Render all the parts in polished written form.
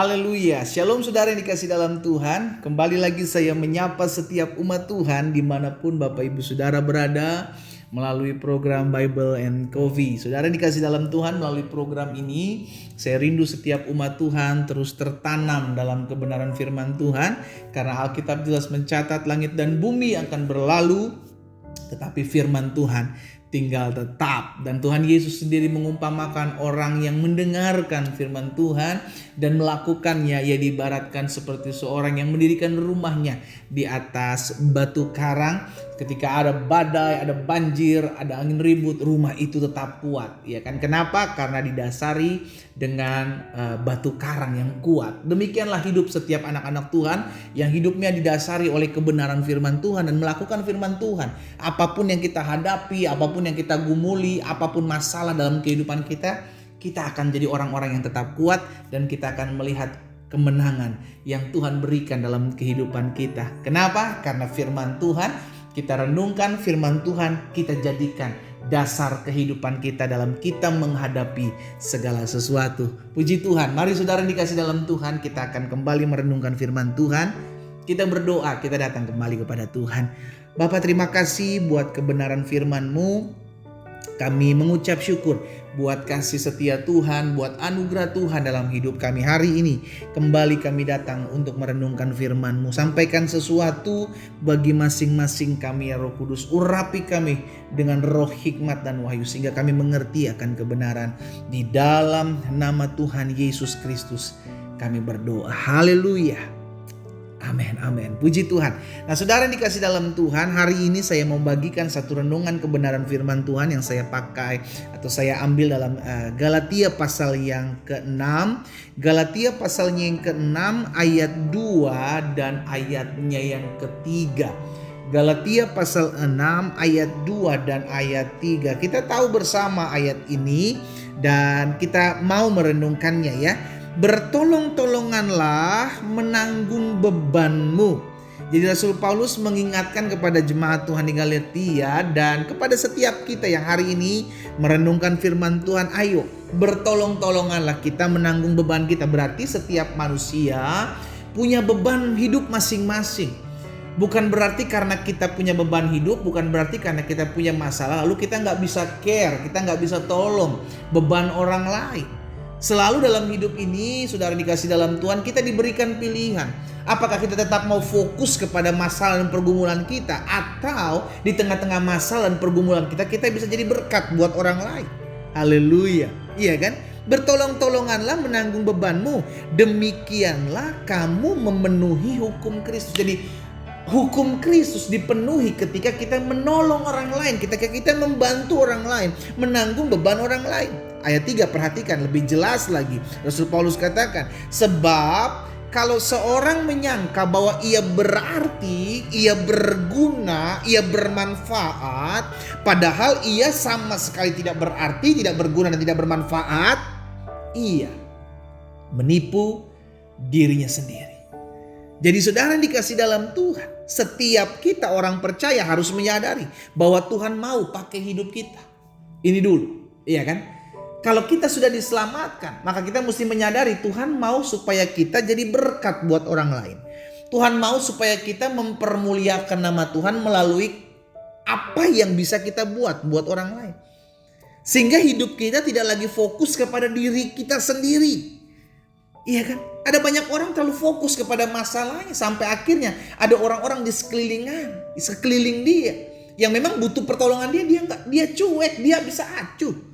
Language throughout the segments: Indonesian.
Haleluya, shalom saudara yang dikasih dalam Tuhan. Kembali lagi saya menyapa setiap umat Tuhan dimanapun Bapak Ibu Saudara berada melalui program Bible and Coffee. Saudara yang dikasih dalam Tuhan, melalui program ini saya rindu setiap umat Tuhan terus tertanam dalam kebenaran firman Tuhan. Karena Alkitab jelas mencatat langit dan bumi akan berlalu, tetapi firman Tuhan tinggal tetap. Dan Tuhan Yesus sendiri mengumpamakan orang yang mendengarkan firman Tuhan dan melakukannya. Ia diibaratkan seperti seorang yang mendirikan rumahnya di atas batu karang. Ketika ada badai, ada banjir, ada angin ribut, rumah itu tetap kuat. Ya kan? Kenapa? Karena didasari dengan batu karang yang kuat. Demikianlah hidup setiap anak-anak Tuhan yang hidupnya didasari oleh kebenaran firman Tuhan dan melakukan firman Tuhan. Apapun yang kita hadapi, apapun yang kita gumuli, apapun masalah dalam kehidupan kita, kita akan jadi orang-orang yang tetap kuat dan kita akan melihat kemenangan yang Tuhan berikan dalam kehidupan kita. Kenapa? Karena firman Tuhan, kita renungkan firman Tuhan, kita jadikan dasar kehidupan kita dalam kita menghadapi segala sesuatu. Puji Tuhan, mari saudara yang dikasih dalam Tuhan, kita akan kembali merenungkan firman Tuhan. Kita berdoa, kita datang kembali kepada Tuhan. Bapa, terima kasih buat kebenaran firman-Mu. Kami mengucap syukur buat kasih setia Tuhan, buat anugerah Tuhan dalam hidup kami hari ini. Kembali kami datang untuk merenungkan firman-Mu. Sampaikan sesuatu bagi masing-masing kami ya Roh Kudus. Urapi kami dengan roh hikmat dan wahyu sehingga kami mengerti akan kebenaran. Di dalam nama Tuhan Yesus Kristus kami berdoa. Haleluya. Amin, amin. Puji Tuhan. Nah, saudara yang dikasih dalam Tuhan, hari ini saya mau bagikan satu renungan kebenaran firman Tuhan yang saya pakai atau saya ambil dalam Galatia pasal yang ke-6. Galatia pasalnya yang ke-6 ayat 2 dan ayatnya yang ketiga. Galatia pasal 6 ayat 2 dan ayat 3. Kita tahu bersama ayat ini dan kita mau merenungkannya ya. Bertolong-tolonganlah menanggung bebanmu. Jadi Rasul Paulus mengingatkan kepada jemaat Tuhan di Galatia dan kepada setiap kita yang hari ini merenungkan firman Tuhan. Ayo bertolong-tolonganlah kita menanggung beban kita. Berarti setiap manusia punya beban hidup masing-masing. Bukan berarti karena kita punya beban hidup, bukan berarti karena kita punya masalah lalu kita gak bisa care, kita gak bisa tolong beban orang lain. Selalu dalam hidup ini, saudara dikasih dalam Tuhan, kita diberikan pilihan. Apakah kita tetap mau fokus kepada masalah dan pergumulan kita, atau di tengah-tengah masalah dan pergumulan kita, kita bisa jadi berkat buat orang lain. Haleluya. Iya kan? Bertolong-tolonganlah menanggung bebanmu. Demikianlah kamu memenuhi hukum Kristus. Jadi hukum Kristus dipenuhi ketika kita menolong orang lain, ketika kita membantu orang lain, menanggung beban orang lain. Ayat 3 perhatikan lebih jelas lagi. Rasul Paulus katakan, sebab kalau seorang menyangka bahwa ia berarti, ia berguna, ia bermanfaat, padahal ia sama sekali tidak berarti, tidak berguna dan tidak bermanfaat, ia menipu dirinya sendiri. Jadi saudara yang dikasih dalam Tuhan, setiap kita orang percaya harus menyadari bahwa Tuhan mau pakai hidup kita. Ini dulu, iya kan? Kalau kita sudah diselamatkan, maka kita mesti menyadari Tuhan mau supaya kita jadi berkat buat orang lain. Tuhan mau supaya kita mempermuliakan nama Tuhan melalui apa yang bisa kita buat orang lain. Sehingga hidup kita tidak lagi fokus kepada diri kita sendiri. Iya kan? Ada banyak orang terlalu fokus kepada masalahnya sampai akhirnya ada orang-orang di sekeliling dia yang memang butuh pertolongan dia cuek, dia bisa acuh.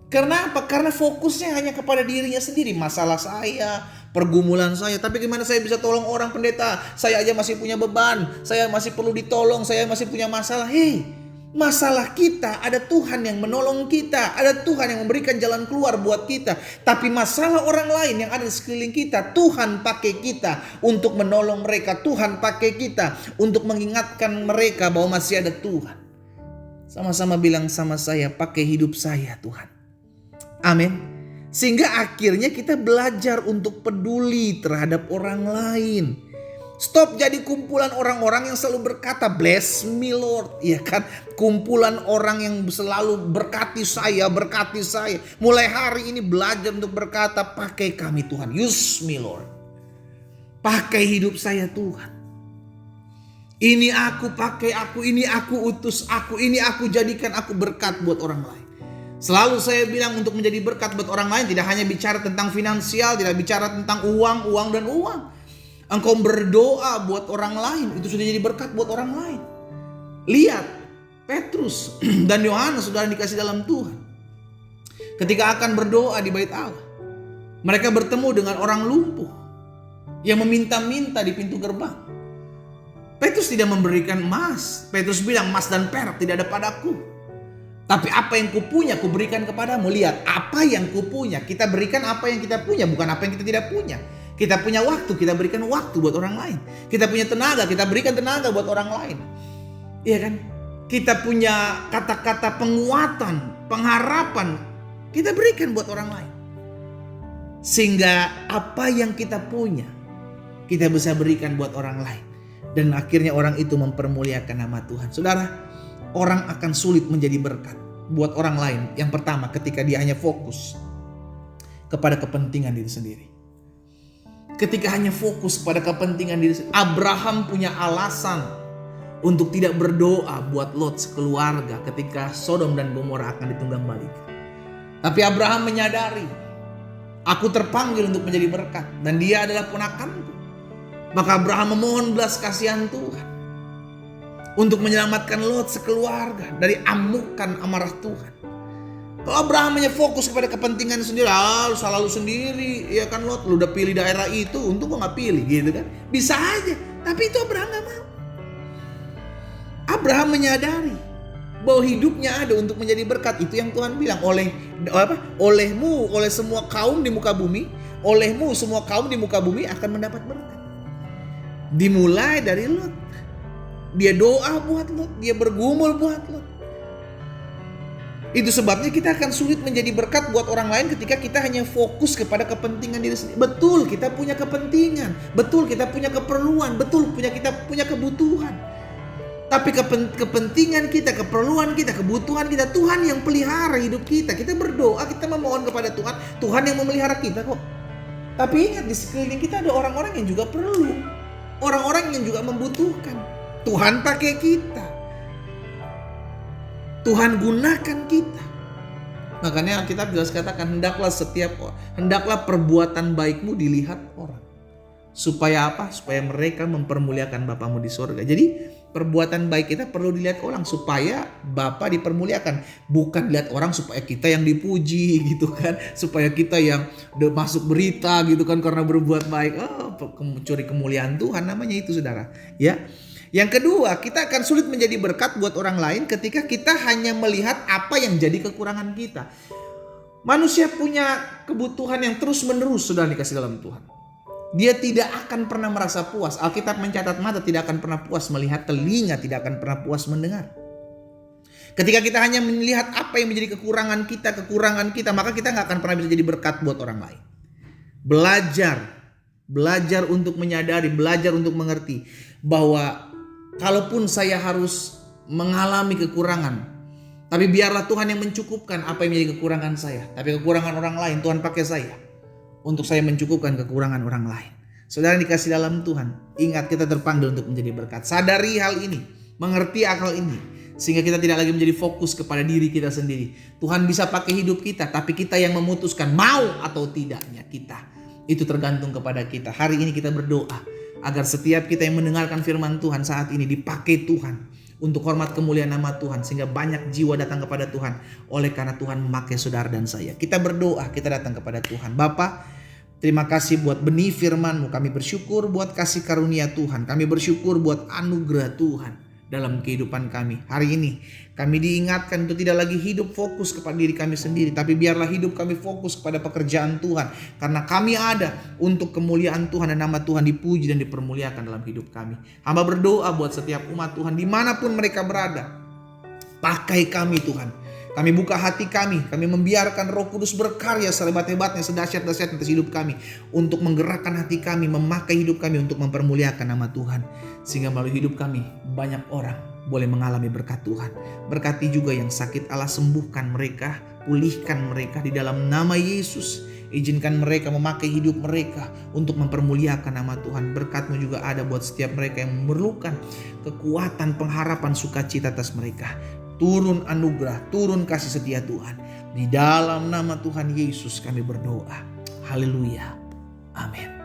Karena apa? Karena fokusnya hanya kepada dirinya sendiri. Masalah saya, pergumulan saya. Tapi gimana saya bisa tolong orang pendeta? Saya aja masih punya beban. Saya masih perlu ditolong. Saya masih punya masalah. Hei, masalah kita ada Tuhan yang menolong kita. Ada Tuhan yang memberikan jalan keluar buat kita. Tapi masalah orang lain yang ada di sekeliling kita, Tuhan pakai kita untuk menolong mereka. Tuhan pakai kita untuk mengingatkan mereka bahwa masih ada Tuhan. Sama-sama bilang sama saya, pakai hidup saya Tuhan. Amin. Sehingga akhirnya kita belajar untuk peduli terhadap orang lain. Stop jadi kumpulan orang-orang yang selalu berkata, bless me Lord. Iya kan? Kumpulan orang yang selalu berkati saya. Mulai hari ini belajar untuk berkata, pakai kami Tuhan. Use me Lord. Pakai hidup saya Tuhan. Ini aku, pakai aku, ini aku utus aku, ini aku jadikan aku berkat buat orang lain. Selalu saya bilang untuk menjadi berkat buat orang lain tidak hanya bicara tentang finansial, tidak bicara tentang uang dan uang. Engkau berdoa buat orang lain, itu sudah jadi berkat buat orang lain. Lihat, Petrus dan Yohanes sudah dikasih dalam Tuhan. Ketika akan berdoa di bait Allah, mereka bertemu dengan orang lumpuh yang meminta-minta di pintu gerbang. Petrus tidak memberikan emas. Petrus bilang, emas dan perak tidak ada padaku. Tapi apa yang kupunya kuberikan kepadamu. Lihat, apa yang kupunya. Kita berikan apa yang kita punya, bukan apa yang kita tidak punya. Kita punya waktu, kita berikan waktu buat orang lain. Kita punya tenaga, kita berikan tenaga buat orang lain. Iya kan? Kita punya kata-kata penguatan, pengharapan, kita berikan buat orang lain. Sehingga apa yang kita punya, kita bisa berikan buat orang lain. Dan akhirnya orang itu mempermuliakan nama Tuhan. Saudara, orang akan sulit menjadi berkat buat orang lain. Yang pertama, ketika dia hanya fokus kepada kepentingan diri sendiri. Ketika hanya fokus pada kepentingan diri sendiri. Abraham punya alasan untuk tidak berdoa buat Lot sekeluarga ketika Sodom dan Gomora akan ditunggang balik. Tapi Abraham menyadari, aku terpanggil untuk menjadi berkat dan dia adalah ponakanku. Maka Abraham memohon belas kasihan Tuhan untuk menyelamatkan Lot sekeluarga dari amukan amarah Tuhan. Kalau Abraham hanya fokus kepada kepentingan sendiri, lu salah lu sendiri, ya kan Lot, lu udah pilih daerah itu, untung gua gak pilih gitu kan. Bisa aja, tapi itu Abraham gak mau. Abraham menyadari bahwa hidupnya ada untuk menjadi berkat. Itu yang Tuhan bilang, olehmu, oleh semua kaum di muka bumi, olehmu semua kaum di muka bumi akan mendapat berkat. Dimulai dari Lot. Dia doa buat Lot, dia bergumul buat Lot. Itu sebabnya kita akan sulit menjadi berkat buat orang lain ketika kita hanya fokus kepada kepentingan diri sendiri. Betul, kita punya kepentingan. Betul, kita punya keperluan. Betul, kita punya kebutuhan. Tapi kepentingan kita, keperluan kita, kebutuhan kita, Tuhan yang pelihara hidup kita. Kita berdoa, kita memohon kepada Tuhan. Tuhan yang memelihara kita kok. Tapi ingat, di sekeliling kita ada orang-orang yang juga perlu. Orang-orang yang juga membutuhkan. Tuhan pakai kita. Tuhan gunakan kita. Makanya Alkitab jelas katakan, hendaklah perbuatan baikmu dilihat orang. Supaya apa? Supaya mereka mempermuliakan Bapamu di surga. Jadi perbuatan baik kita perlu dilihat orang supaya Bapa dipermuliakan. Bukan lihat orang supaya kita yang dipuji gitu kan. Supaya kita yang masuk berita gitu kan karena berbuat baik. Mencuri kemuliaan Tuhan namanya itu, saudara. Ya. Yang kedua, kita akan sulit menjadi berkat buat orang lain ketika kita hanya melihat apa yang jadi kekurangan kita. Manusia punya kebutuhan yang terus-menerus sudah dikasih dalam Tuhan. Dia tidak akan pernah merasa puas. Alkitab mencatat mata tidak akan pernah puas melihat, telinga tidak akan pernah puas mendengar. Ketika kita hanya melihat apa yang menjadi kekurangan kita, maka kita gak akan pernah bisa jadi berkat buat orang lain. Belajar untuk menyadari, belajar untuk mengerti bahwa kalaupun saya harus mengalami kekurangan, tapi biarlah Tuhan yang mencukupkan apa yang menjadi kekurangan saya. Tapi kekurangan orang lain Tuhan pakai saya untuk saya mencukupkan kekurangan orang lain. Saudara dikasih dalam Tuhan, ingat kita terpanggil untuk menjadi berkat. Sadari hal ini, mengerti akal ini, sehingga kita tidak lagi menjadi fokus kepada diri kita sendiri. Tuhan bisa pakai hidup kita, tapi kita yang memutuskan mau atau tidaknya kita. Itu tergantung kepada kita. Hari ini kita berdoa agar setiap kita yang mendengarkan firman Tuhan saat ini dipakai Tuhan untuk hormat kemuliaan nama Tuhan, sehingga banyak jiwa datang kepada Tuhan oleh karena Tuhan memakai saudara dan saya. Kita berdoa, kita datang kepada Tuhan. Bapa, terima kasih buat benih firman-Mu. Kami bersyukur buat kasih karunia Tuhan. Kami bersyukur buat anugerah Tuhan dalam kehidupan kami. Hari ini kami diingatkan untuk tidak lagi hidup fokus kepada diri kami sendiri, tapi biarlah hidup kami fokus kepada pekerjaan Tuhan, karena kami ada untuk kemuliaan Tuhan dan nama Tuhan dipuji dan dipermuliakan dalam hidup kami. Hamba berdoa buat setiap umat Tuhan dimanapun mereka berada. Pakai kami Tuhan. Kami buka hati kami membiarkan Roh Kudus berkarya sehebat-hebatnya, sedahsyat-dahsyatnya atas hidup kami, untuk menggerakkan hati kami, memakai hidup kami untuk mempermuliakan nama Tuhan. Sehingga melalui hidup kami banyak orang boleh mengalami berkat Tuhan. Berkati juga yang sakit, Allah sembuhkan mereka, pulihkan mereka di dalam nama Yesus. Izinkan mereka memakai hidup mereka untuk mempermuliakan nama Tuhan. Berkat-Mu juga ada buat setiap mereka yang memerlukan kekuatan, pengharapan, sukacita atas mereka. Turun anugerah, turun kasih setia Tuhan. Di dalam nama Tuhan Yesus kami berdoa. Haleluya. Amin.